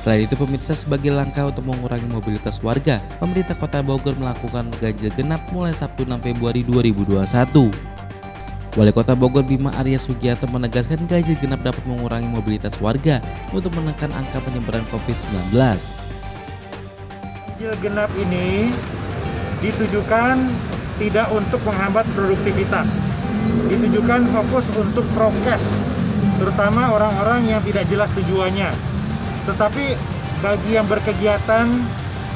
Selain itu pemirsa, sebagai langkah untuk mengurangi mobilitas warga, pemerintah Kota Bogor melakukan ganjil genap mulai Sabtu 6 Februari 2021. Wali Kota Bogor Bima Arya Sugiarto menegaskan ganjil genap dapat mengurangi mobilitas warga untuk menekan angka penyebaran COVID-19. Ganjil genap ini ditujukan tidak untuk menghambat produktivitas, ditujukan fokus untuk prokes, terutama orang-orang yang tidak jelas tujuannya. Tetapi bagi yang berkegiatan,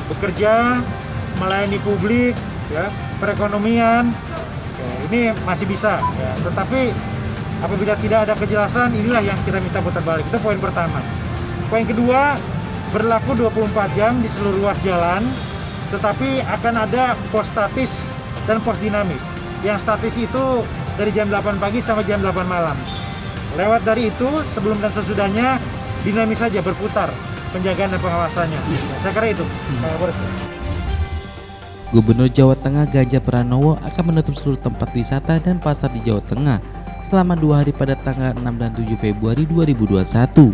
bekerja, melayani publik, ya, perekonomian, ya, ini masih bisa. Ya. Tetapi apabila tidak ada kejelasan, inilah yang kita minta putar balik. Itu poin pertama. Poin kedua, berlaku 24 jam di seluruh ruas jalan, tetapi akan ada pos statis dan pos dinamis. Yang statis itu dari jam 8 pagi sampai jam 8 malam. Lewat dari itu, sebelum dan sesudahnya, dinamis saja berputar penjagaan dan pengawasannya. Saya kira itu. Gubernur Jawa Tengah Ganjar Pranowo akan menutup seluruh tempat wisata dan pasar di Jawa Tengah selama 2 hari pada tanggal 6 dan 7 Februari 2021.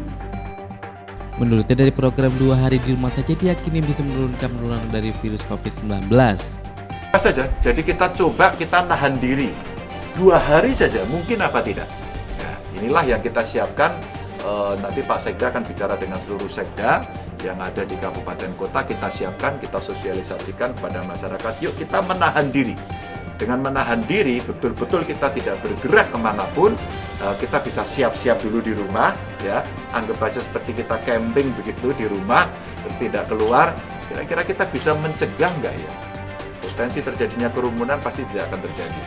Menurutnya dari program 2 hari di rumah saja diyakini bisa menurunkan penularan dari virus COVID-19. Saja, jadi kita nahan diri 2 hari saja, mungkin apa tidak. Ya, inilah yang kita siapkan. Nanti Pak Sekda akan bicara dengan seluruh sekda yang ada di kabupaten kota, kita siapkan, kita sosialisasikan kepada masyarakat, yuk kita menahan diri. Dengan menahan diri, betul-betul kita tidak bergerak kemanapun, kita bisa siap-siap dulu di rumah, ya. Anggap aja seperti kita camping begitu di rumah, tidak keluar, kira-kira kita bisa mencegah nggak ya? Potensi terjadinya kerumunan pasti tidak akan terjadi.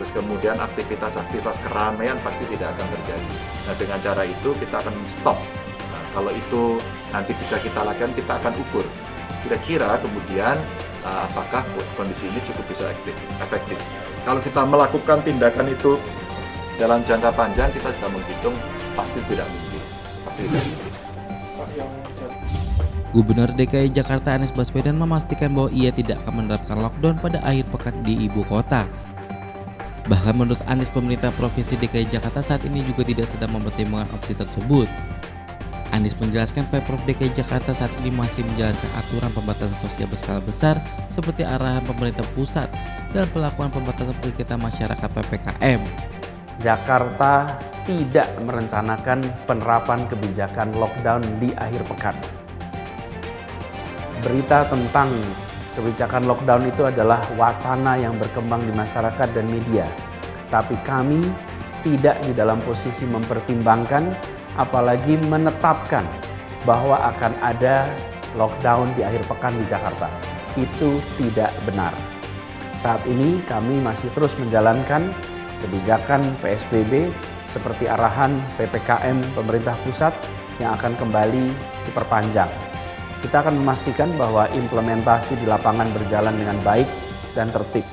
Terus kemudian aktivitas keramaian pasti tidak akan terjadi. Nah, dengan cara itu kita akan stop. Nah, kalau itu nanti bisa kita lakukan, kita akan ukur. Kira-kira kemudian apakah kondisi ini cukup bisa efektif. Kalau kita melakukan tindakan itu dalam jangka panjang, kita sudah menghitung pasti tidak mungkin. Pasti tidak mungkin. Gubernur DKI Jakarta Anies Baswedan memastikan bahwa ia tidak akan menerapkan lockdown pada akhir pekan di ibu kota. Bahkan menurut Anies, pemerintah Provinsi DKI Jakarta saat ini juga tidak sedang mempertimbangkan opsi tersebut. Anies menjelaskan Pemprov DKI Jakarta saat ini masih menjalankan aturan pembatasan sosial berskala besar seperti arahan pemerintah pusat dan pelakuan pembatasan kegiatan masyarakat PPKM. Jakarta tidak merencanakan penerapan kebijakan lockdown di akhir pekan. Berita tentang kebijakan lockdown itu adalah wacana yang berkembang di masyarakat dan media. Tapi kami tidak di dalam posisi mempertimbangkan, apalagi menetapkan bahwa akan ada lockdown di akhir pekan di Jakarta. Itu tidak benar. Saat ini kami masih terus menjalankan kebijakan PSBB seperti arahan PPKM pemerintah pusat yang akan kembali diperpanjang. Kita akan memastikan bahwa implementasi di lapangan berjalan dengan baik dan tertib.